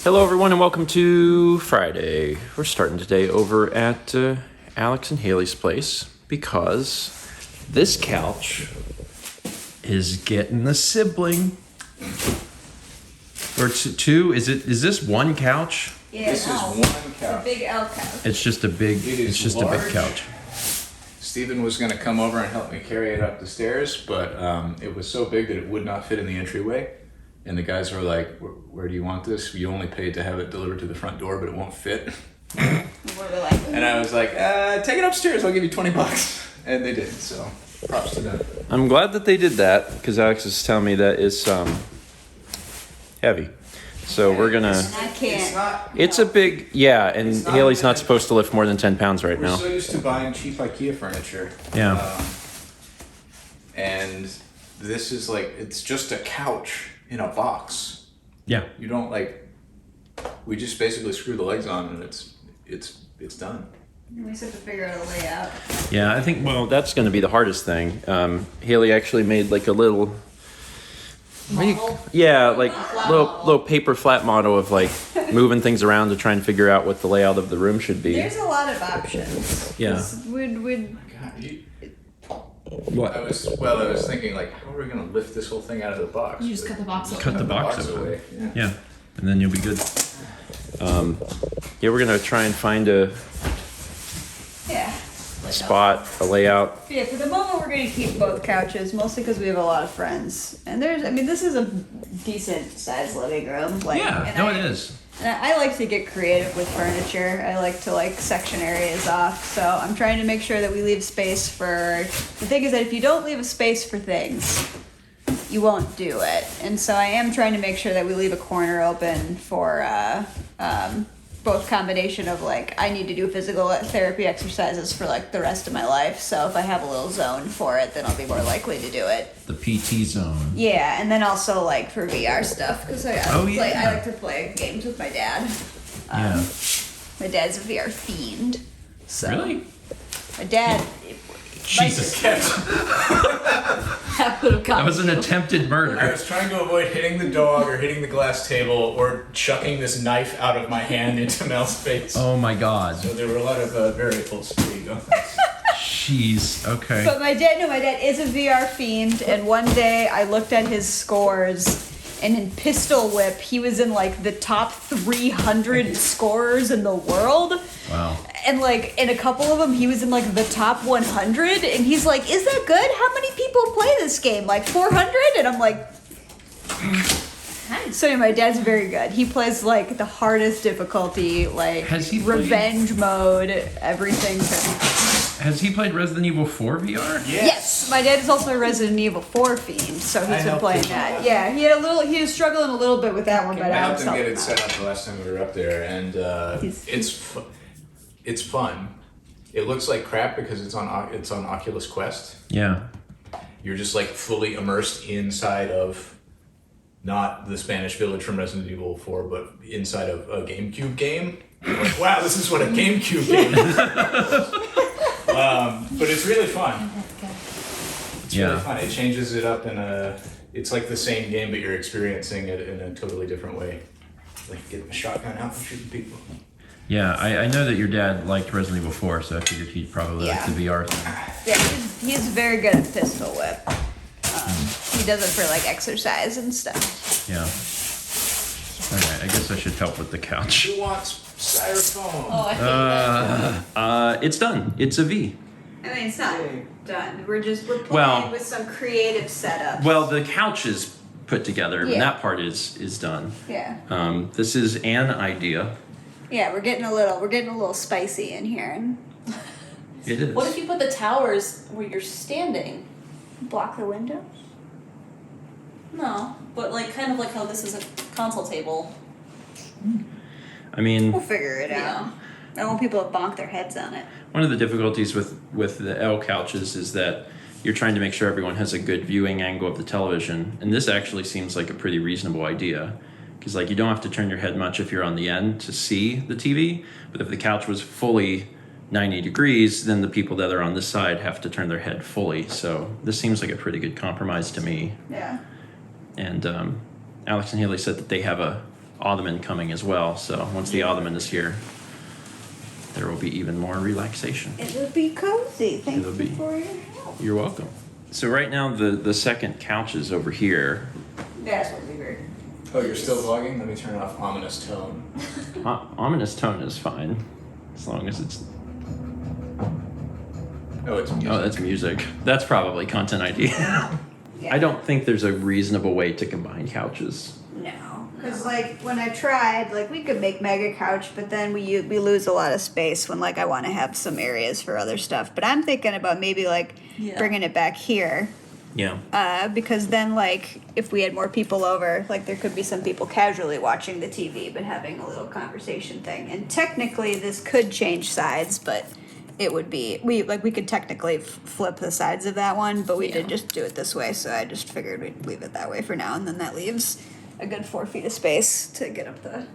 Hello, everyone, and welcome to Friday. We're starting today over at Alex and Hayley's place because this couch is getting a sibling. Or two? Is this one couch? Yeah, This is one It's a couch. big L couch. It's just a big. It is It's just a big large. couch. Steven was going to come over and help me carry it up the stairs, but it was so big that it would not fit in the entryway. And the guys were like, where do you want this? You only paid to have it delivered to the front door, but it won't fit. We're like, And I was like, take it upstairs, I'll give you $20. And they did, so props to them. I'm glad that they did that because Alex is telling me that it's heavy. So we're gonna. I can't. It's a big, yeah, and It's not Haley's not bad. supposed to lift more than 10 pounds right We're now. so used to buying cheap IKEA furniture. Yeah. And this is like, it's just a couch in a box. Yeah. You don't like, we just basically screw the legs on and it's done. We just have to figure out a layout. Yeah, I think, well, that's going to be the hardest thing. Haley actually made like a little, Model? yeah, like Flat little model. little paper flat model of like moving things around to try and figure out what the layout of the room should be. There's a lot of options. Yeah. 'Cause We'd God, What? I was thinking like, how are we gonna lift this whole thing out of the box? You just cut the box open. Cut the box open. away. Yeah. Yeah, and then you'll be good. Yeah, we're going to try and find a yeah. spot, a layout. Yeah, for the moment we're gonna keep both couches, mostly because we have a lot of friends. And this is a decent sized living room. Like, and it is. And I like to get creative with furniture. I like to section areas off. So I'm trying to make sure that we leave space for. The thing is that if you don't leave a space for things, you won't do it. And so I am trying to make sure that we leave a corner open for both combination of I need to do physical therapy exercises for the rest of my life. So if I have a little zone for it, then I'll be more likely to do it. The PT zone. Yeah, and then also for VR stuff because I Oh, yeah. I like to play games with my dad. Yeah. My dad's a VR fiend. So Really? My dad. Jesus. That would have That come. was an attempted I murder. was trying to avoid hitting the dog or hitting the glass table or chucking this knife out of my hand into Mel's face. Oh my god. So there were a lot of variables. There you go. Jeez. Okay. But my dad is a VR fiend, and one day I looked at his scores, and in Pistol Whip, he was in the top 300 scorers in the world. Wow. And in a couple of them, he was in the top 100, and he's like, "Is that good? How many people play this game? 400?" And I'm like, so anyway, my dad's very good. He plays the hardest difficulty, Has he played- revenge mode, everything. Has he played Resident Evil 4 VR? Yes, my dad is also a Resident Evil 4 fiend, so I he's been helped playing him. that. Yeah, he was struggling a little bit with that one, but I I helped was him get helping it him set out. up the last time we were up there, and He's- it's fun. It looks like crap because it's on Oculus Quest. Yeah. You're just fully immersed inside of not the Spanish Village from Resident Evil 4, but inside of a GameCube game. You're like, wow, this is what a GameCube game is. But it's really fun. It's really fun. It changes it up it's like the same game, but you're experiencing it in a totally different way. Like getting a shotgun out and shooting people. Yeah, I know that your dad liked Resident Evil 4, so I figured he'd probably like Yeah. the VR thing. Yeah, he's very good at pistol whip. He does it for exercise and stuff. Yeah. Alright, I guess I should help with the couch. Who wants styrofoam? Oh, I hate that. It's done. It's a V. I mean, it's not done. We're playing Well- with some creative setup. Well, the couch is put together, and Yeah. that part is done. Yeah, This is an idea. yeah, we're getting a little spicy in here and It is. What if you put the towers where you're standing? block the windows. No, but kind of like how this is a console table. I mean, We'll figure it out. Yeah. I don't want people to bonk their heads on it. one of the difficulties with the L couches is that you're trying to make sure everyone has a good viewing angle of the television, and this actually seems like a pretty reasonable idea. Because you don't have to turn your head much if you're on the end to see the TV, but if the couch was fully 90 degrees, then the people that are on this side have to turn their head fully. So this seems like a pretty good compromise to me. Yeah. And Alex and Haley said that they have a ottoman coming as well. So once the ottoman is here, there will be even more relaxation. It'll be cozy. Thank It'll you be. for your help. You're welcome. So right now the second couch is over here. That's what we heard. Oh, you're still vlogging? Let me turn off ominous tone. Ominous tone is fine, as long as it's. Oh, it's music. Oh, that's music. That's probably content ID. Yeah. I don't think there's a reasonable way to combine couches. No, because like when I tried, like we could make mega couch, but then we lose a lot of space when like I want to have some areas for other stuff. But I'm thinking about maybe like bringing it back here. Yeah. Because then, like, if we had more people over, like, there could be some people casually watching the TV but having a little conversation thing. And technically, this could change sides, but it would be we could technically flip the sides of that one, but we did just do it this way. So I just figured we'd leave it that way for now, and then that leaves a good 4 feet of space to get up the.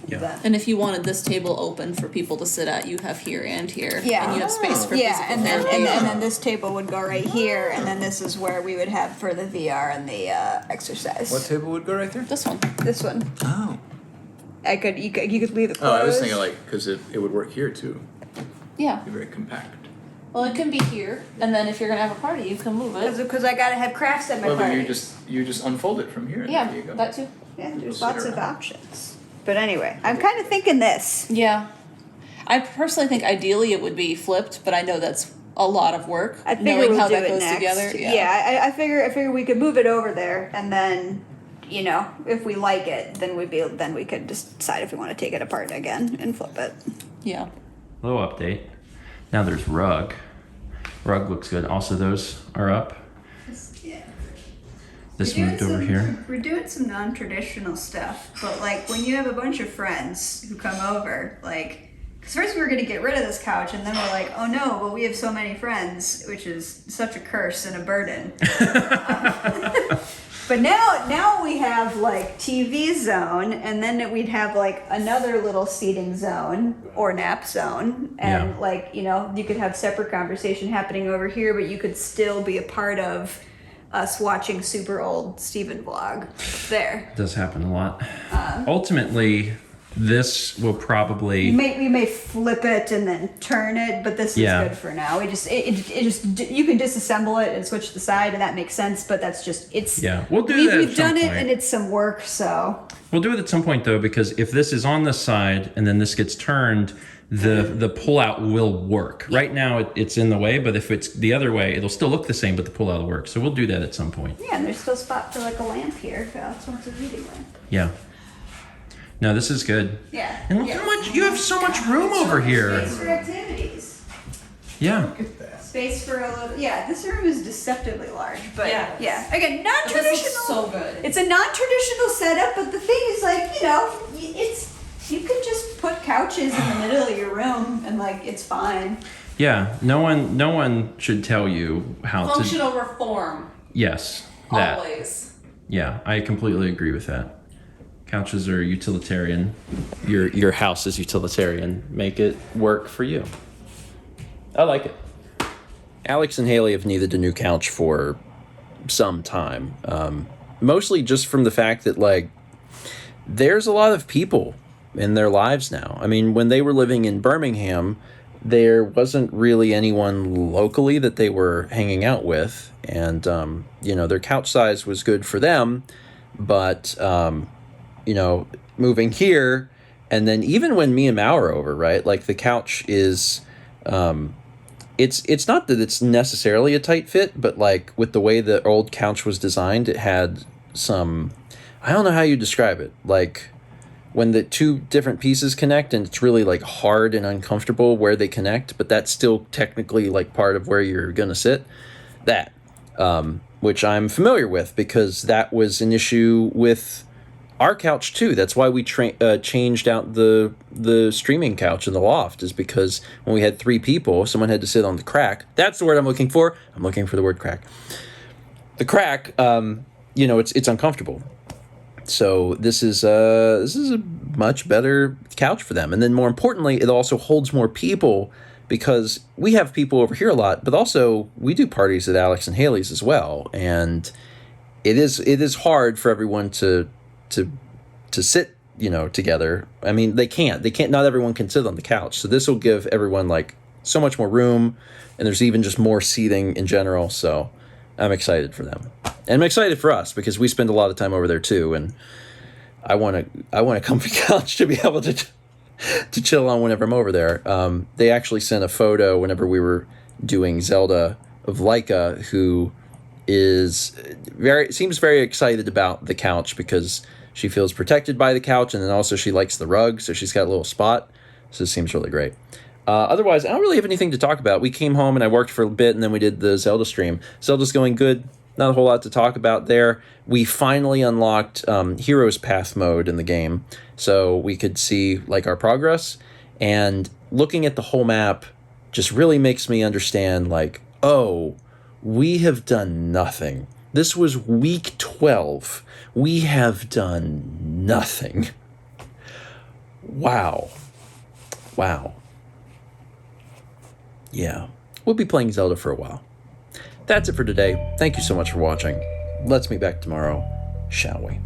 Yeah. That. And if you wanted this table open for people to sit at, you have here and here. Yeah. And you have space for Yeah, physical and then therapy. and then this table would go right here, and then this is where we would have for the VR and the exercise. What table would go right there? This one. This one. Oh. You could leave it Oh, closed. I was thinking like, because it would work here too. Yeah. Be very compact. Well, it can be here, and then if you're gonna have a party, you can move it. Because I gotta have crafts at my Well, then party. you just unfold it from here. And Yeah, there you go. that too. Yeah, there's Sit lots of around. options. But anyway, I'm kind of thinking this. Yeah. I personally think ideally it would be flipped, but I know that's a lot of work. I figure knowing we'll how do that it goes next. together. Yeah, I figure we could move it over there, and then, you know, if we like it, then we could just decide if we want to take it apart again and flip it. Yeah. Little update. Now there's rug. Rug looks good. Also, those are up. Yeah. This moved over here. We're doing some non-traditional stuff, but like when you have a bunch of friends who come over, like, because first we were going to get rid of this couch, and then we're like, oh no, but we have so many friends, which is such a curse and a burden. But now we have like TV zone, and then we'd have like another little seating zone or nap zone, and Yeah. like, you know, you could have separate conversation happening over here, but you could still be a part of us watching super old Steven vlog there. Does happen a lot. Ultimately, this will probably. We may flip it and then turn it, but this is Yeah. good for now. It just you can disassemble it and switch the side, and that makes sense. But that's just Yeah, we'll do that at We've some done it, point. and it's some work. So We'll do it at some point though, because if this is on this side and then this gets turned, the pullout will work. Right now it's in the way, but if it's the other way, it'll still look the same, but the pullout will work. So we'll do that at some point. yeah, and there's still spot for like a lamp here. Alex wants a reading lamp. Yeah. No, this is good. Yeah. And look how much you have so much room over here. Space for activities. Yeah. Look at that. Space for a little. Yeah, this room is deceptively large, but Yeah. again, But this non-traditional. is so good. It's a non-traditional setup, but the thing is, like, you know, you can just put couches in the middle of your room, and like it's fine. Yeah. No one should tell you how Function to. over form. Yes. That. Always. Yeah, I completely agree with that. Couches are utilitarian. Your house is utilitarian. Make it work for you. I like it. Alex and Hayley have needed a new couch for some time. Mostly just from the fact that, like, there's a lot of people in their lives now. I mean, when they were living in Birmingham, there wasn't really anyone locally that they were hanging out with. And, you know, their couch size was good for them. But, you know, moving here, and then even when me and Mao are over, right? Like, the couch is... It's not that it's necessarily a tight fit, but like with the way the old couch was designed, it had some, I don't know how you describe it. Like when the two different pieces connect and it's really like hard and uncomfortable where they connect, but that's still technically like part of where you're going to sit. That, which I'm familiar with because that was an issue with our couch too. That's why we changed out the streaming couch in the loft, is because when we had 3 people, someone had to sit on the crack. That's the word I'm looking for. I'm looking for the word crack. The crack, you know, it's uncomfortable. So this is a much better couch for them. And then more importantly, it also holds more people because we have people over here a lot, but also we do parties at Alex and Hayley's as well. And it is hard for everyone to sit together. I mean, they can't. Not everyone can sit on the couch. So this will give everyone like so much more room, and there's even just more seating in general. So I'm excited for them, and I'm excited for us because we spend a lot of time over there too, and I want a comfy couch to be able to chill on whenever I'm over there. They actually sent a photo whenever we were doing Zelda of Laika, who seems very excited about the couch because she feels protected by the couch, and then also she likes the rug, so she's got a little spot. So it seems really great. Otherwise, I don't really have anything to talk about. We came home and I worked for a bit, and then we did the Zelda stream. Zelda's going good. Not a whole lot to talk about there. We finally unlocked Heroes Path mode in the game, so we could see like our progress. And looking at the whole map just really makes me understand like, oh, we have done nothing. This was week 12. We have done nothing. Wow. Yeah, we'll be playing Zelda for a while. That's it for today. Thank you so much for watching. Let's meet back tomorrow, shall we?